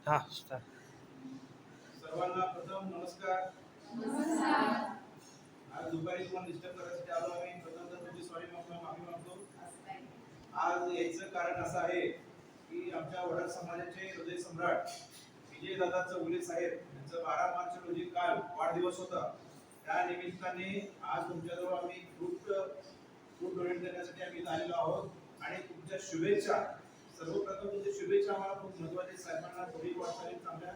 हा स्टार्ट. सर्वांना प्रथम नमस्कार. आज दुपारी तुम्हाला डिस्टर्ब करायसाठी आलो आम्ही. प्रथम तर तुमची माफी मागतो. आज याचं कारण असं आहे की आमच्या वडार समाजाचे हृदय सम्राट विजयदादा चौगुले साहेब यांचा 12 मार्च रोजी काल वाढदिवस होता. त्या निमित्ताने आज तुमच्याजवळ आम्ही फ्रूट डोनेट करण्यासाठी आम्ही आलेलो आहोत आणि तुमच्या शुभेच्छा, सर्वप्रथम तुमच्या शुभेच्छा आम्हाला खूप महत्त्वाचे. साहेबांना पुढील वाटचाली चांगल्या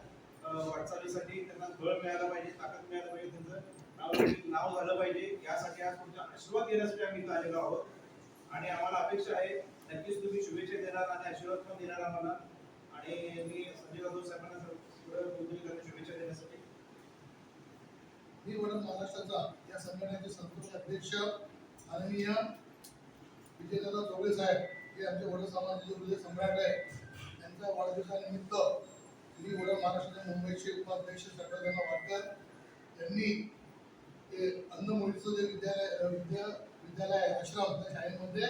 वाटचालीसाठी त्यांना बळ मिळालं पाहिजे, ताकद मिळालं पाहिजे, त्यांचं नाव झालं पाहिजे, यासाठी आज तुमचा आशीर्वाद घेण्यासाठी आम्ही इथं आलेलो आहोत. आणि आम्हाला अपेक्षा आहे नक्कीच तुम्ही शुभेच्छा देणार आणि आशीर्वाद पण देणार आम्हाला. आणि मी संजय जाधव साहेबांना शुभेच्छा देण्यासाठी. मी वडद महाराष्ट्राचा या संघटनेचे संतोष अध्यक्ष माननीय विजयदादा चौगुले साहेब हे आमच्या वडद समाजाचे हृदय सम्राट आहे. त्यांच्या वाढदिवसानिमित्त मी वडद महाराष्ट्राचे मुंबईचे उपाध्यक्ष शंकरदादा वाडकर यांनी ते अन्नमुळीचं जे विद्यालय आहे आश्रम त्या शाळेमध्ये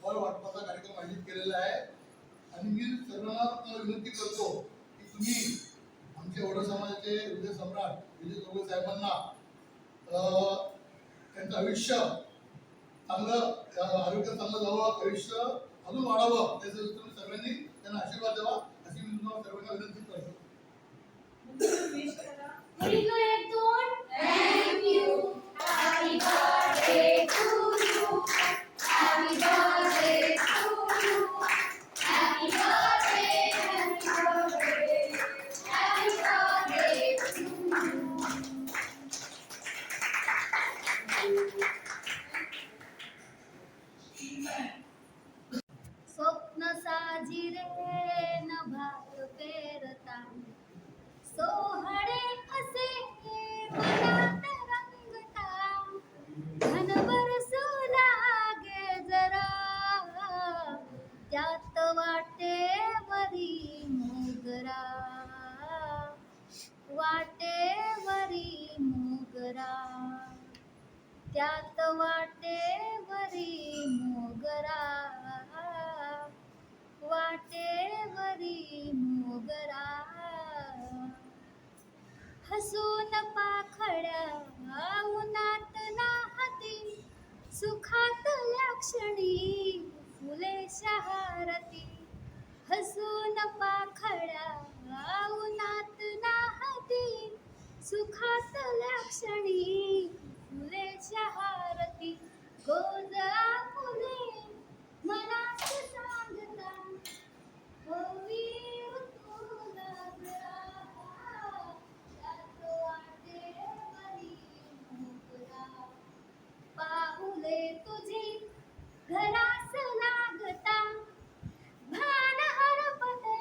फळ वाटपाचा कार्यक्रम आयोजित केलेला आहे. आणि मी सर्वांना विनंती करतो की तुम्ही आमच्या वडद समाजाचे हृदय सम्राट विजय चौगुले साहेबांना त्यांचं आयुष्य चांगलं, आरोग्य चांगलं जावं, आयुष्य अजून वाढावं, त्यासाठी तुम्ही सगळ्यांनी त्यांना आशीर्वाद द्यावा अशी मी तुम्हाला सर्वांना विनंती करतो. स्वप्न साजिरे नभात पेरता सोहळे असे मनात रंगता घनभर लागे जरा त्यात वाटे वरी मोगरा वाटे वरी मोगरा त्यात वाटे वरी मोगरा वाटेवरी मोगरा हसून पाखड्या उन्हात नाहती सुखातल्या क्षणी फुले शहारती हसून पाखड्या उन्हात नाहती सुखातल्या क्षणी फुले शहारती गोजळा फुले मनात सांगता होवी ऋतू लागला त्यात वाटे वरी मोगरा पाहुले तुझी घरास लागता भान हरपते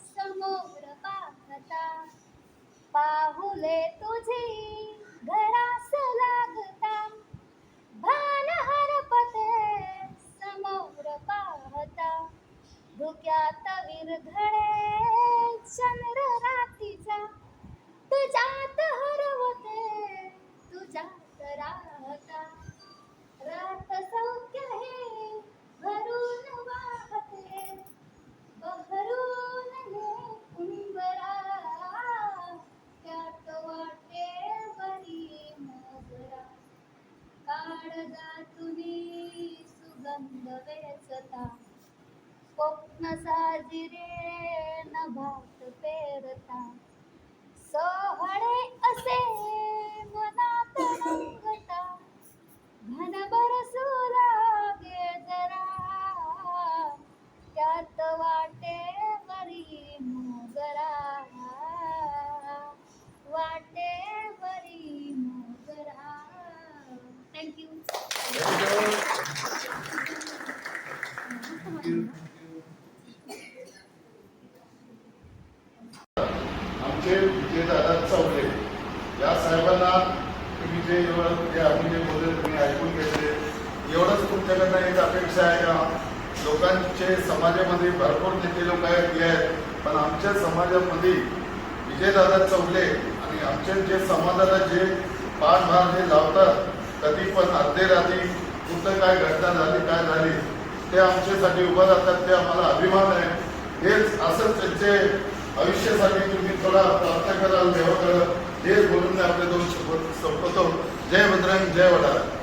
समोर पाहता पाहुले तुझी घरास लागता भान हरपते समोर पाहता धुक्यात विरघळे चंद्र रात्रीचा तुझ्यात हरवते तुझ्यात राहता रात सौख्य हे भरून वाहते बहरून हे उंबरा त्यात वाटे वरी मोगरा काळजातुनी सुगंध वेचता स्वप्न साजिरे नभात पेरता सोहळे असे मनात रंगता घनभर लागे जरा त्यात वाटे वरी मोगरा वाटे वरी मोगरा. थँक्यू. आमचे विजयदादा चौगुले या साहेबांना तुम्ही जे आम्ही जे बोलले तुम्ही ऐकून घेतले. एवढंच तुमच्याकडनं एक अपेक्षा आहे का लोकांचे समाजामध्ये भरपूर नेते लोक आहेत हे आहेत, पण आमच्या समाजामध्ये विजयदादा चौगुले आणि आमचे जे समाजाला जे पाठभार जे लावतात कधी पण अर्धे रात्री कुठं काय घटना झाली काय झाली ते आमच्यासाठी उभं राहतात, ते आम्हाला अभिमान आहे. हेच असंच त्यांचे भविष्यासाठी तुम्ही थोडा प्रार्थना कराल देवाकडं हे बोलून मी आपले दोन शब्द संपवतो. जय बजरंग, जय वडाळा.